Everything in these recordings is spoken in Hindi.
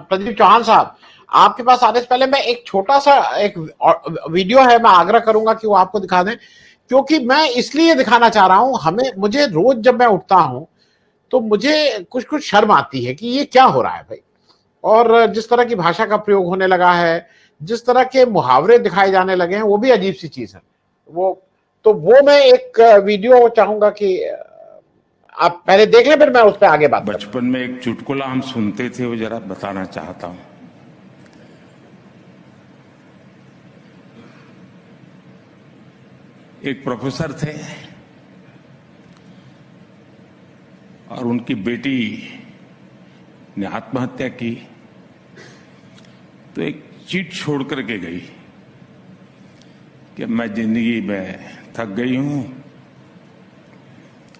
प्रदीप चौहान साहब, आपके पास आने से पहले मैं एक छोटा सा एक वीडियो है, मैं आग्रह करूंगा कि वो आपको दिखा दें, क्योंकि मैं इसलिए दिखाना चाह रहा हूं। मुझे रोज जब मैं उठता हूं तो मुझे कुछ कुछ शर्म आती है कि ये क्या हो रहा है भाई। और जिस तरह की भाषा का प्रयोग होने लगा है, जिस तरह के मुहावरे दिखाए जाने लगे हैं, वो भी अजीब सी चीज है। वो वो मैं एक वीडियो चाहूंगा कि आप पहले देख लें, फिर मैं उस पर आगे बात करूं। बचपन में एक चुटकुला हम सुनते थे, वो जरा बताना चाहता हूं। एक प्रोफेसर थे और उनकी बेटी ने आत्महत्या की, तो एक चिट छोड़ करके गई कि मैं जिंदगी में थक गई हूं,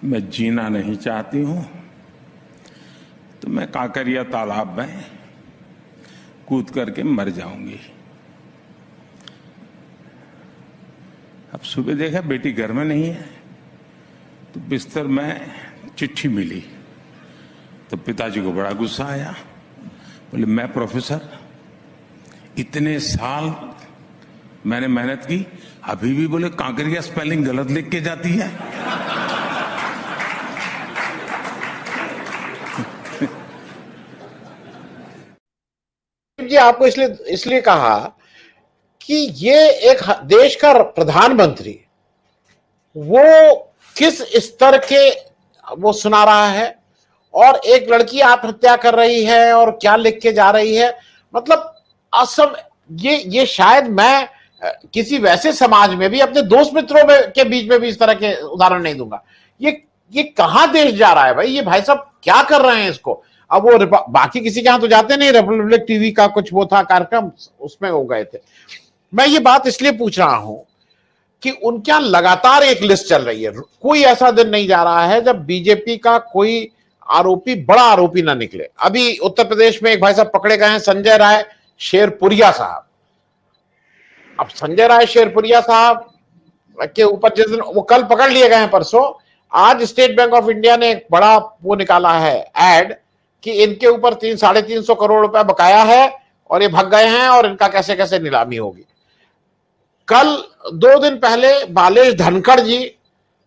मैं जीना नहीं चाहती हूं, तो मैं काकरिया तालाब में कूद करके मर जाऊंगी। अब सुबह देखा बेटी घर में नहीं है, तो बिस्तर में चिट्ठी मिली। तो पिताजी को बड़ा गुस्सा आया, बोले मैं प्रोफेसर, इतने साल मैंने मेहनत की, अभी भी बोले काकरिया स्पेलिंग गलत लिख के जाती है। जी, आपको इसलिए कहा कि ये एक देश का प्रधानमंत्री वो किस स्तर के वो सुना रहा है, और एक लड़की आत्महत्या कर रही है और क्या लिख के जा रही है। मतलब असम ये शायद मैं किसी वैसे समाज में भी अपने दोस्त मित्रों में के बीच में भी इस तरह के उदाहरण नहीं दूंगा। ये कहां देश जा रहा है भाई, ये भाई साहब क्या कर रहे हैं इसको। अब वो बाकी किसी के यहां तो जाते नहीं, रिपब्लिक टीवी का कुछ वो था कार्यक्रम, उसमें हो गए थे। मैं ये बात इसलिए पूछ रहा हूं कि उनके यहां लगातार एक लिस्ट चल रही है। कोई ऐसा दिन नहीं जा रहा है जब बीजेपी का कोई आरोपी, बड़ा आरोपी ना निकले। अभी उत्तर प्रदेश में एक भाई साहब पकड़े गए हैं, संजय राय शेरपुरिया साहब। अब संजय राय शेरपुरिया साहब के ऊपर जिस दिन वो कल पकड़ लिए गए हैं, परसों, आज स्टेट बैंक ऑफ इंडिया ने एक बड़ा वो निकाला है एड कि इनके ऊपर 300-350 करोड़ रुपए बकाया है और ये भाग गए हैं और इनका कैसे कैसे नीलामी होगी। कल 2 दिन पहले बालेश धनखड़ जी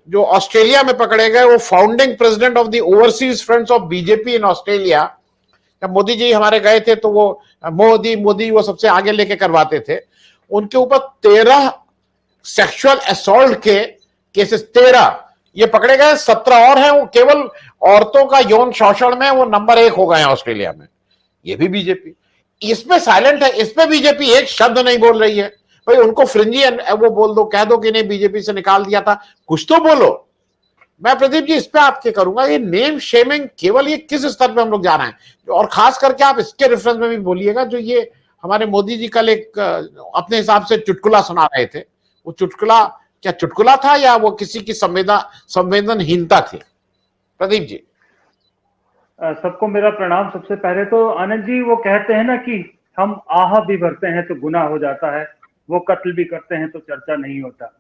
जो ऑस्ट्रेलिया में पकड़े गए, वो founding president of the overseas friends of BJP in Australia. जब मोदी जी हमारे गए थे तो वो मोदी वो सबसे आगे लेके करवाते थे। उनके ऊपर 13 सेक्सुअल असॉल्ट के केसेस, 13 ये पकड़े गए, 17 और हैं वो केवल औरतों का यौन शोषण में वो नंबर 1 हो गए हैं ऑस्ट्रेलिया में। ये भी बीजेपी इसमें साइलेंट है, इस पे बीजेपी एक शब्द नहीं बोल रही है। भाई उनको फ्रिंजी वो बोल दो, कह दो कि नहीं बीजेपी से निकाल दिया था, कुछ तो बोलो। मैं प्रदीप जी इस पे आपके करूंगा, ये नेम शेमिंग केवल ये किस स्तर पे हम लोग जा रहे हैं। और खास करके आप इसके रेफरेंस में भी बोलिएगा, जो ये हमारे मोदी जी कल एक अपने हिसाब से चुटकुला सुना रहे थे, वो चुटकुला क्या चुटकुला था या वो किसी की संवेदनहीनता थी? प्रदीप जी। सबको मेरा प्रणाम। सबसे पहले तो आनंद जी, वो कहते हैं ना कि हम आह भी भरते हैं तो गुनाह हो जाता है, वो कत्ल भी करते हैं तो चर्चा नहीं होता।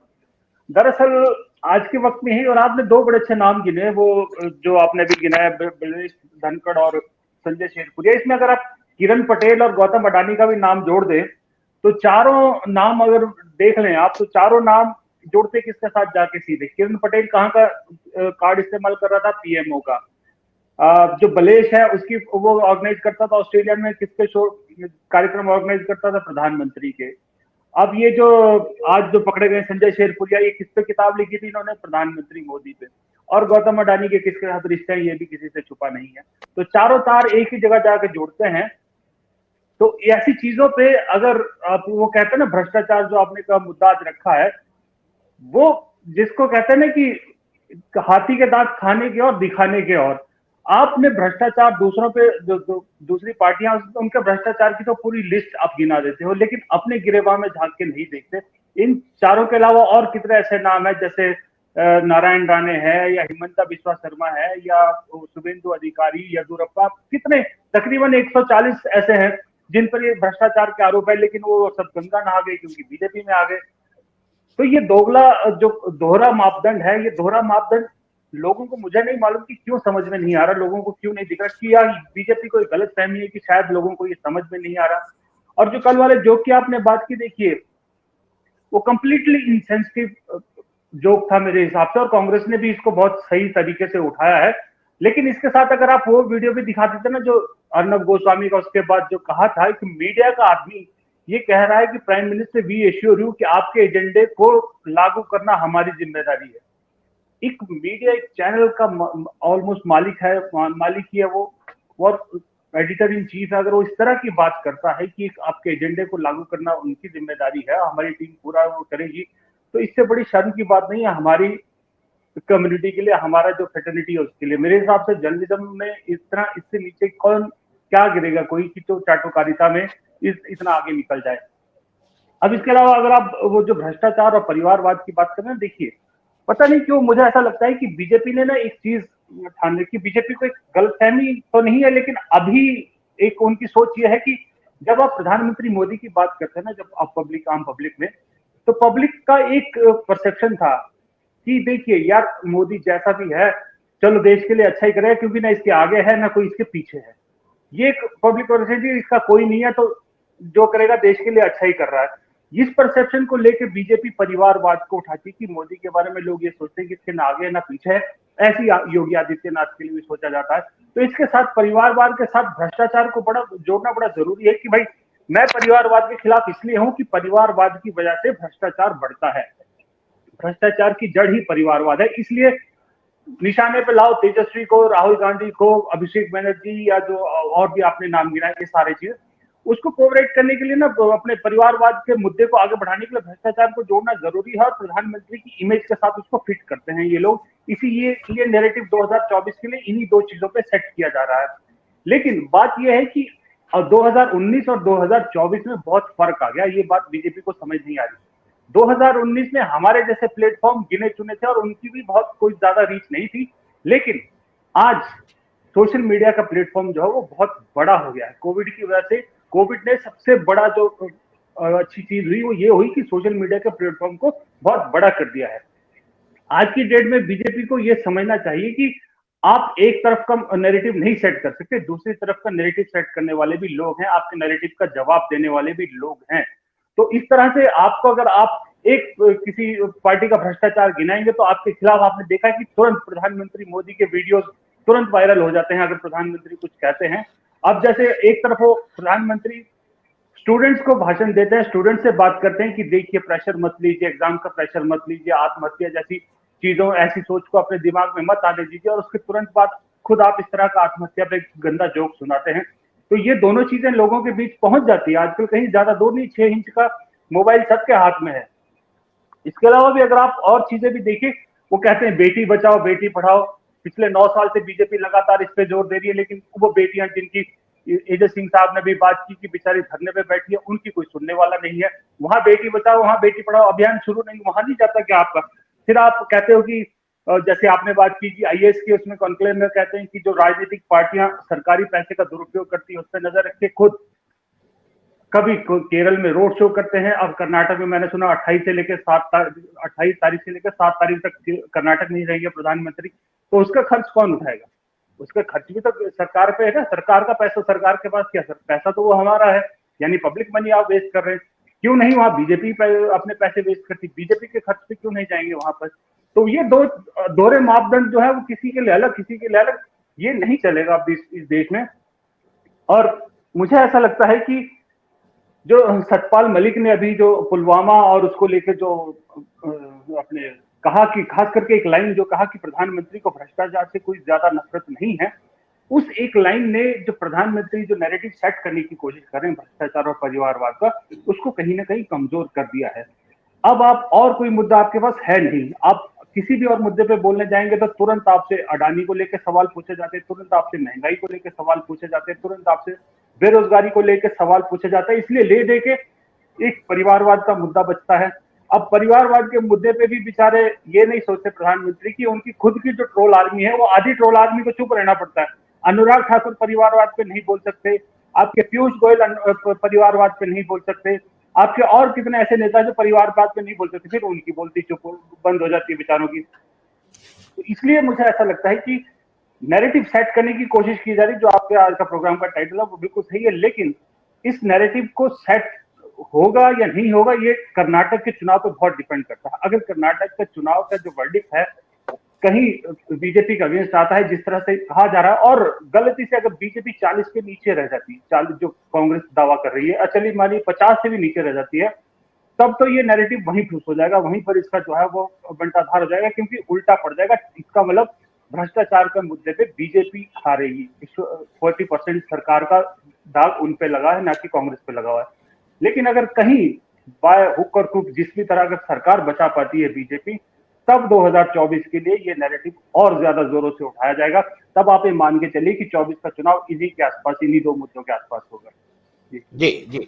दरअसल आज के वक्त में ही, और आपने 2 बड़े अच्छे नाम गिने, वो जो आपने भी गिनाया बालेश धनखड़ और संजय शेरपुरिया, इसमें अगर आप किरण पटेल और गौतम अडानी का भी नाम जोड़ दें तो चारों नाम अगर देख लें आप, तो चारों नाम जोड़ते किसके साथ जाके सीधे, किरण पटेल कहाँ का कार्ड इस्तेमाल कर रहा था, पीएमओ का। जो बलेश है उसकी वो ऑर्गेनाइज करता था ऑस्ट्रेलिया में, किसके शो कार्यक्रम ऑर्गेनाइज करता था, प्रधानमंत्री के। अब ये जो आज जो पकड़े गए संजय शेरपुरिया, ये किस पे किताब लिखी थी इन्होंने, प्रधानमंत्री मोदी पे। और गौतम अडानी के किसके साथ रिश्ते हैं ये भी किसी से छुपा नहीं है। तो चारों तार एक ही जगह जाके जुड़ते हैं। तो ऐसी चीजों पे अगर आप, वो कहते हैं ना भ्रष्टाचार, जो आपने का मुद्दा आज रखा है, वो जिसको कहते हैं ना कि हाथी के दांत खाने के और दिखाने के, और आपने भ्रष्टाचार दूसरों पे जो दूसरी पार्टियां, उनके भ्रष्टाचार की तो पूरी लिस्ट आप गिना देते हो, लेकिन अपने गिरेबान में झांक के नहीं देखते। इन चारों के अलावा और कितने ऐसे नाम है, जैसे नारायण राणे है, या हिमंता बिस्वा शर्मा है, या शुभेंदु अधिकारी, येदुरप्पा, कितने तकरीबन 140 ऐसे हैं जिन पर ये भ्रष्टाचार के आरोप है, लेकिन वो सब गंगा नहा गए क्योंकि बीजेपी में आ गए। तो ये दोगला जो दोहरा मापदंड है, ये दोहरा मापदंड लोगों को, मुझे नहीं मालूम कि क्यों समझ में नहीं आ रहा, लोगों को क्यों नहीं दिख रहा कि यार बीजेपी को एक गलत फहमी है कि शायद लोगों को ये समझ में नहीं आ रहा। और जो कल वाले जोक की आपने बात की, देखिए वो कंप्लीटली इनसेंसिटिव जोक था मेरे हिसाब से, और कांग्रेस ने भी इसको बहुत सही तरीके से उठाया है। लेकिन इसके साथ अगर आप वो वीडियो भी दिखा देते ना जो अर्नब गोस्वामी का उसके बाद जो कहा था कि मीडिया का आदमी ये कह रहा है कि prime minister we assure you कि आपके एजेंडे को लागू करना हमारी जिम्मेदारी है। एक मीडिया, एक चैनल का ऑलमोस्ट मालिक ही है वो, और एडिटर इन चीफ है, अगर वो इस तरह की बात करता है कि आपके एजेंडे को लागू करना उनकी जिम्मेदारी है, हमारी टीम पूरा वो करेगी, तो इससे बड़ी शर्म की बात नहीं है हमारी कम्युनिटी के लिए, हमारा जो फ्रेटर्निटी है उसके लिए। मेरे हिसाब से जर्नलिज्म में इस तरह, इससे नीचे कौन क्या गिरेगा कोई कि जो चाटुकारिता में इतना आगे निकल जाए। अब इसके अलावा अगर आप वो जो भ्रष्टाचार और परिवारवाद की बात करें, देखिए पता नहीं क्यों मुझे ऐसा लगता है कि बीजेपी ने ना एक चीज ठान ली कि बीजेपी को एक गलतफहमी तो नहीं है, लेकिन अभी एक उनकी सोच ये है कि जब आप प्रधानमंत्री मोदी की बात करते हैं ना, जब आप आम पब्लिक में, तो पब्लिक का एक परसेप्शन था कि देखिए यार मोदी जैसा भी है चलो देश के लिए अच्छा ही करेगा, क्योंकि ना इसके आगे है ना कोई इसके पीछे है। ये एक पब्लिक परसेप्शन, इसका कोई नहीं है तो जो करेगा देश के लिए अच्छा ही कर रहा है। इस परसेप्शन को लेकर बीजेपी परिवारवाद को उठाती है कि मोदी के बारे में लोग ये सोचते हैं कि इसके ना आगे ना पीछे है, ऐसी योगी आदित्यनाथ के लिए भी सोचा जाता है। तो इसके साथ परिवारवाद के साथ भ्रष्टाचार को बड़ा जोड़ना बड़ा जरूरी है कि भाई मैं परिवारवाद के खिलाफ इसलिए हूं कि परिवारवाद की वजह से भ्रष्टाचार बढ़ता है, भ्रष्टाचार की जड़ ही परिवारवाद है। इसलिए निशाने पे लाओ तेजस्वी को, राहुल गांधी को, अभिषेक बनर्जी या जो और भी आपने नाम गिनाए, ये सारे चीज उसको कोऑपरेट करने के लिए ना, अपने परिवारवाद के मुद्दे को आगे बढ़ाने के लिए भ्रष्टाचार को जोड़ना जरूरी है, और प्रधानमंत्री की इमेज के साथ उसको फिट करते हैं ये लोग। ये नैरेटिव 2024 के लिए इन्हीं दो चीजों पे सेट किया जा रहा है। लेकिन बात यह है कि 2019 और 2024 में बहुत फर्क आ गया, ये बात बीजेपी को समझ नहीं आ रही। 2019 में हमारे जैसे प्लेटफॉर्म गिने चुने थे और उनकी भी बहुत कोई ज्यादा रीच नहीं थी, लेकिन आज सोशल मीडिया का प्लेटफॉर्म जो है वो बहुत बड़ा हो गया है। कोविड की वजह से, कोविड ने सबसे बड़ा जो अच्छी चीज हुई वो ये हुई कि सोशल मीडिया के प्लेटफॉर्म को बहुत बड़ा कर दिया है। आज की डेट में बीजेपी को यह समझना चाहिए कि आप एक तरफ का नैरेटिव नहीं सेट कर सकते, दूसरी तरफ का नैरेटिव सेट करने वाले भी लोग हैं, आपके नैरेटिव का जवाब देने वाले भी लोग हैं। तो इस तरह से आपको, अगर आप एक किसी पार्टी का भ्रष्टाचार गिनाएंगे तो आपके खिलाफ आपने देखा कि तुरंत प्रधानमंत्री मोदी के वीडियोस तुरंत वायरल हो जाते हैं अगर प्रधानमंत्री कुछ कहते हैं। अब जैसे एक तरफ वो प्रधानमंत्री स्टूडेंट्स को भाषण देते हैं, स्टूडेंट से बात करते हैं कि देखिए प्रेशर मत लीजिए, एग्जाम का प्रेशर मत लीजिए, आत्महत्या जैसी चीजों, ऐसी सोच को अपने दिमाग में मत आने दीजिए, और उसके तुरंत बाद खुद आप इस तरह का आत्महत्या पे गंदा जोक सुनाते हैं। तो ये दोनों चीजें लोगों के बीच पहुंच जाती है। आजकल कहीं ज्यादा दूर नहीं, 6 इंच का मोबाइल सबके हाथ में है। इसके अलावा भी अगर आप और चीजें भी देखिए, वो कहते हैं बेटी बचाओ बेटी पढ़ाओ, पिछले 9 साल से बीजेपी लगातार इस पे जोर दे रही है, लेकिन वो बेटियां जिनकी एजे सिंह साहब ने भी बात की कि बेचारी धरने पे बैठी है, उनकी कोई सुनने वाला नहीं है। वहां बेटी बचाओ वहां बेटी पढ़ाओ अभियान शुरू नहीं, वहां नहीं जाता क्या आपका। फिर आप कहते हो कि जैसे आपने बात की कि आईएएस की, उसमें कॉन्क्लेव में कहते हैं कि जो राजनीतिक पार्टियां सरकारी पैसे का दुरुपयोग करती है उस पर नजर रखे खुद। कभी केरल में रोड शो करते हैं, अब कर्नाटक में मैंने सुना 28 तारीख से लेकर 7 तारीख तक कर्नाटक नहीं रहेंगे प्रधानमंत्री, तो उसका खर्च कौन उठाएगा? उसका खर्च भी तो सरकार पे है ना, सरकार का पैसा, सरकार के पास क्या, पैसा तो वो हमारा है, यानी पब्लिक मनी आप वेस्ट कर रहे हैं। क्यों नहीं वहां बीजेपी अपने पैसे वेस्ट करती, बीजेपी के खर्च पे क्यों नहीं जाएंगे वहां पर? तो ये दोहरे मापदंड जो है वो किसी के लिए अलग, किसी के लिए अलग, ये नहीं चलेगा अब इस देश में। और मुझे ऐसा लगता है कि जो सतपाल मलिक ने अभी जो पुलवामा और उसको लेकर जो अपने कहा कि, खास करके एक लाइन जो कहा कि प्रधानमंत्री को भ्रष्टाचार से कोई ज्यादा नफरत नहीं है, उस एक लाइन ने जो प्रधानमंत्री जो नैरेटिव सेट करने की कोशिश कर रहे हैं भ्रष्टाचार और परिवारवाद का, उसको कहीं ना कहीं कमजोर कर दिया है। अब आप और कोई मुद्दा आपके पास है नहीं, आप किसी भी और मुद्दे पे बोलने जाएंगे तो तुरंत आपसे अडानी को लेकर सवाल पूछे जाते हैं, तुरंत आपसे महंगाई को लेकर सवाल पूछे जाते हैं, तुरंत आपसे बेरोजगारी को लेकर सवाल पूछे जाता है। इसलिए ले दे के एक परिवारवाद का मुद्दा बचता है। अब परिवारवाद के मुद्दे पे भी बेचारे ये नहीं सोचते प्रधानमंत्री की उनकी खुद की जो ट्रोल आर्मी है, वो आधी ट्रोल आर्मी को चुप रहना पड़ता है। अनुराग ठाकुर परिवारवाद पे नहीं बोल सकते, आपके पीयूष गोयल परिवारवाद पे नहीं बोल सकते, आपके और कितने ऐसे नेता जो परिवारवाद पे नहीं बोल सकते, फिर उनकी बोलती चुप बंद हो जाती है बेचारों की। तो इसलिए मुझे ऐसा लगता है कि नैरेटिव सेट करने की कोशिश की जा रही, जो आपके आज का प्रोग्राम का टाइटल है वो बिल्कुल सही है, लेकिन इस नैरेटिव को सेट होगा या नहीं होगा ये कर्नाटक के चुनाव पर बहुत डिपेंड करता है। अगर कर्नाटक का चुनाव का जो वर्डिक्ट है कहीं बीजेपी का अगेंस्ट आता है, जिस तरह से कहा जा रहा है, और गलती से अगर बीजेपी 40 के नीचे रह जाती है, 40 जो कांग्रेस दावा कर रही है, चलिए मानिए 50 से भी नीचे रह जाती है, तब तो ये नैरेटिव वहीं ठूस हो जाएगा, वहीं पर इसका जो है वो बंटाधार हो जाएगा, क्योंकि उल्टा पड़ जाएगा। इसका मतलब भ्रष्टाचार के मुद्दे पे बीजेपी हारेगी। 40% सरकार का दाग उन पे लगा है, ना कि कांग्रेस पे लगा हुआ है। लेकिन अगर कहीं बाय हुक और क्रुक जिस भी तरह अगर सरकार बचा पाती है बीजेपी, तब 2024 के लिए ये नैरेटिव और ज्यादा जोरों से उठाया जाएगा। तब आप ये मान के चलिए कि 24 का चुनाव इन्हीं के आसपास, इन्हीं दो मुद्दों के आसपास होगा। जी जी।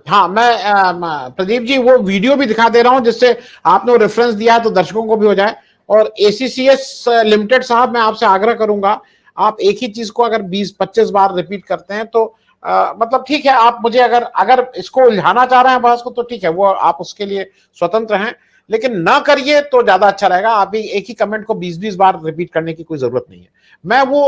हाँ, मैं प्रदीप जी वो वीडियो भी दिखा दे रहा हूं, जिससे आपने रेफरेंस दिया तो दर्शकों को भी हो जाए। और एसीसीएस लिमिटेड साहब, मैं आपसे आग्रह करूंगा, आप एक ही चीज को अगर 20-25 बार रिपीट करते हैं तो मतलब ठीक है, आप मुझे अगर इसको उलझाना चाह रहे हैं बहस को तो ठीक है, वो आप उसके लिए स्वतंत्र हैं, लेकिन ना करिए तो ज्यादा अच्छा रहेगा। आप भी एक ही कमेंट को 20-20 बार रिपीट करने की कोई जरूरत नहीं है। मैं वो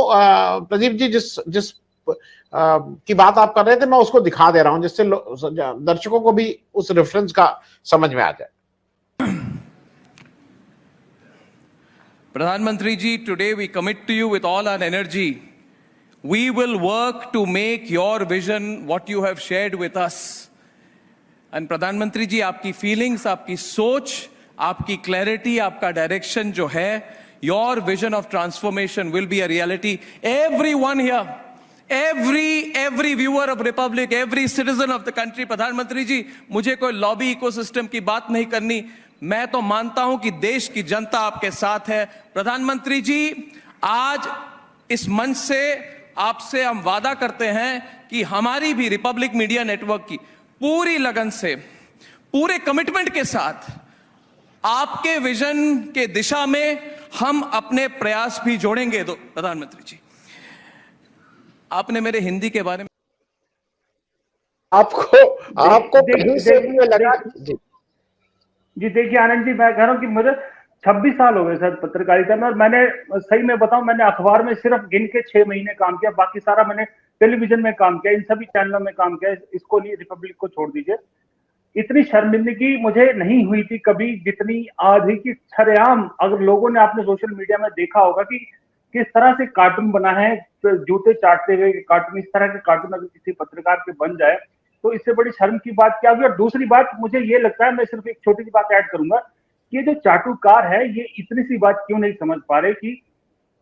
प्रदीप जी जिस की बात आप कर रहे थे, मैं उसको दिखा दे रहा हूं, जिससे दर्शकों को भी उस रेफरेंस का समझ में आ जाए। Pradhanmantri ji, today we commit to you with all our energy. We will work to make your vision what you have shared with us. And Pradhanmantri ji, आपकी feelings, आपकी सोच, आपकी clarity, आपका direction जो है, your vision of transformation will be a reality. Everyone here, every viewer of Republic, every citizen of the country, प्रधानमंत्री जी, मुझे कोई lobby ecosystem की बात नहीं करनी। मैं तो मानता हूं कि देश की जनता आपके साथ है। प्रधानमंत्री जी, आज इस मंच से आपसे हम वादा करते हैं कि हमारी भी रिपब्लिक मीडिया नेटवर्क की पूरी लगन से, पूरे कमिटमेंट के साथ आपके विजन के दिशा में हम अपने प्रयास भी जोड़ेंगे। तो प्रधानमंत्री जी, आपने मेरे हिंदी के बारे में आपको कहीं से भी लगा जी देखिए आनंद जी, मैं कह रहा हूं कि मुझे 26 साल हो गए सर पत्रकारिता में, और मैंने सही में बताऊं, मैंने अखबार में सिर्फ गिन के 6 महीने काम किया, बाकी सारा मैंने टेलीविजन में काम किया, इन सभी चैनलों में काम किया। इसको नहीं, रिपब्लिक को छोड़ दीजिए। इतनी शर्मिंदगी मुझे नहीं हुई थी कभी जितनी आज हुई कि सरेआम, अगर लोगों ने, आपने सोशल मीडिया में देखा होगा कि किस तरह से कार्टून बना है, तो जूते चाटते हुए कार्टून, इस तरह के कार्टून अगर किसी पत्रकार के बन जाए तो इससे बड़ी शर्म की बात क्या होगी। और दूसरी बात मुझे ये लगता है, मैं सिर्फ एक छोटी सी बात ऐड करूंगा, ये जो चाटुकार है ये इतनी सी बात क्यों नहीं समझ पा रहे कि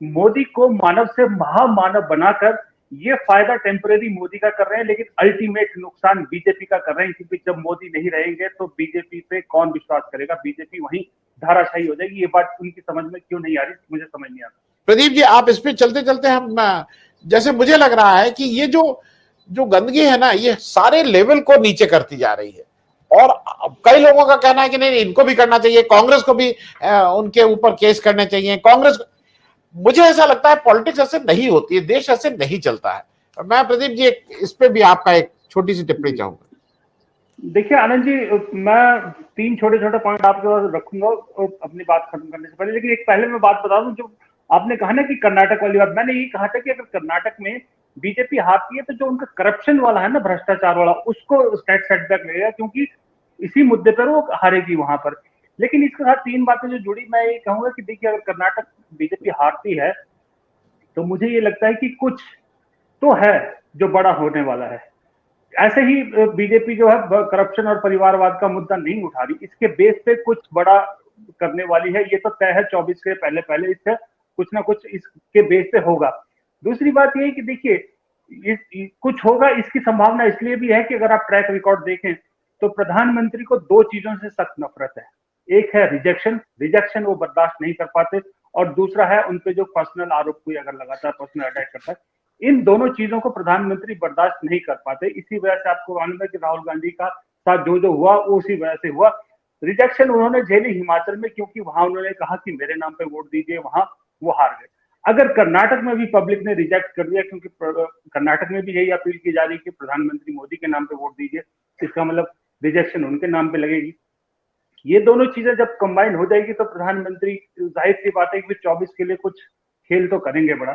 मोदी को मानव से महामानव बनाकर ये फायदा टेम्परेरी मोदी का कर रहे हैं, लेकिन अल्टीमेट नुकसान बीजेपी का कर रहे हैं, क्योंकि जब मोदी नहीं रहेंगे तो बीजेपी पे कौन विश्वास करेगा, बीजेपी वहीं धाराशायी हो जाएगी। ये बात उनकी समझ में क्यों नहीं आ रही, मुझे समझ नहीं आता। प्रदीप जी, आप इस पे चलते चलते हम, जैसे मुझे लग रहा है कि ये जो गंदगी है ना, ये सारे लेवल को नीचे करती जा रही है। और कई लोगों का कहना है कि नहीं, इनको भी करना चाहिए, कांग्रेस को भी उनके ऊपर केस करने चाहिए, कांग्रेस। मुझे ऐसा लगता है पॉलिटिक्स ऐसे नहीं होती है, देश ऐसे नहीं चलता है। मैं प्रदीप जी इस पे भी आपका एक छोटी सी टिप्पणी चाहूंगा। देखिए आनंद जी, मैं 3 छोटे छोटे पॉइंट आपके पास रखूंगा अपनी बात खत्म करने से पहले, लेकिन एक पहले मैं बात बता दूं, जो आपने कहा ना कि कर्नाटक वाली बात, मैंने ये कहा था कि अगर कर्नाटक में बीजेपी हारती है तो जो उनका करप्शन वाला है ना, भ्रष्टाचार वाला, उसको सेटबैक लगेगा, क्योंकि इसी मुद्दे पर वो हारेगी वहां पर। लेकिन इसके साथ 3 बातें जो जुड़ी, मैं ये कहूंगा कि देखिए, अगर कर्नाटक बीजेपी हारती है तो मुझे ये लगता है कि कुछ तो है जो बड़ा होने वाला है। ऐसे ही बीजेपी जो है करप्शन और परिवारवाद का मुद्दा नहीं उठा रही, इसके बेस पे कुछ बड़ा करने वाली है, ये तो तय है। 24 के पहले इससे कुछ ना कुछ इसके बेस पे होगा। दूसरी बात ये है कि देखिए, कुछ होगा, इसकी संभावना इसलिए भी है कि अगर आप ट्रैक रिकॉर्ड देखें तो प्रधानमंत्री को 2 चीजों से सख्त नफरत है। एक है रिजेक्शन वो बर्दाश्त नहीं कर पाते, और दूसरा है उनपे जो पर्सनल आरोप कोई अगर लगाता है, पर्सनल अटैक करता है, इन दोनों चीजों को प्रधानमंत्री बर्दाश्त नहीं कर पाते। इसी वजह से आपको मालूम है कि राहुल गांधी का साथ जो हुआ वो उसी वजह से हुआ। रिजेक्शन उन्होंने झेली हिमाचल में, क्योंकि वहां उन्होंने कहा कि मेरे नाम पे वोट दीजिए, वहां वो हार गए। अगर कर्नाटक में भी पब्लिक ने रिजेक्ट कर दिया, क्योंकि कर्नाटक में भी यही अपील की जा रही है कि प्रधानमंत्री मोदी के नाम पे वोट दीजिए, इसका मतलब रिजेक्शन उनके नाम पे लगेगी। ये दोनों चीजें जब कंबाइन हो जाएगी तो प्रधानमंत्री जाहिर सी बात है कि 24 के लिए कुछ खेल तो करेंगे बड़ा।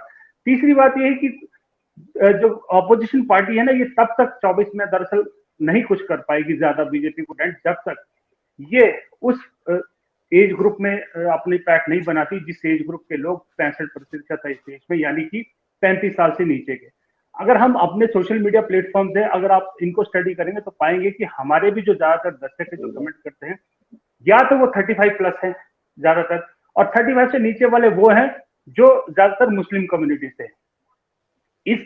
तीसरी बात ये है कि जो ऑपोजिशन पार्टी है ना, ये तब तक 24 में दरअसल नहीं कुछ कर पाएगी ज्यादा बीजेपी को डेंट, जब तक ये उस एज ग्रुप में अपनी पैठ नहीं बनाती जिस एज ग्रुप के लोग 65% है इस देश में, यानी कि 35 साल से नीचे के। अगर हम अपने सोशल मीडिया प्लेटफॉर्म से अगर आप इनको स्टडी करेंगे तो पाएंगे कि हमारे भी जो ज्यादातर दर्शक है जो कमेंट करते हैं, या तो वो 35 प्लस है ज्यादातर, और 35 से नीचे वाले वो हैं जो ज्यादातर मुस्लिम कम्युनिटी से हैं। इस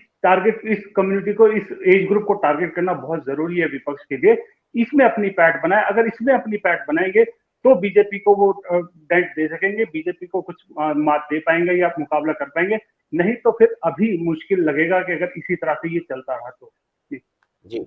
कम्युनिटी को, इस एज ग्रुप को टारगेट करना बहुत जरूरी है विपक्ष के लिए। इसमें अपनी पैठ बनाए, अगर इसमें अपनी पैठ बनाएंगे तो बीजेपी को वो डेंट दे सकेंगे, बीजेपी को कुछ मात दे पाएंगे या मुकाबला कर पाएंगे। नहीं तो फिर अभी मुश्किल लगेगा कि अगर इसी तरह से ये चलता रहा तो। जी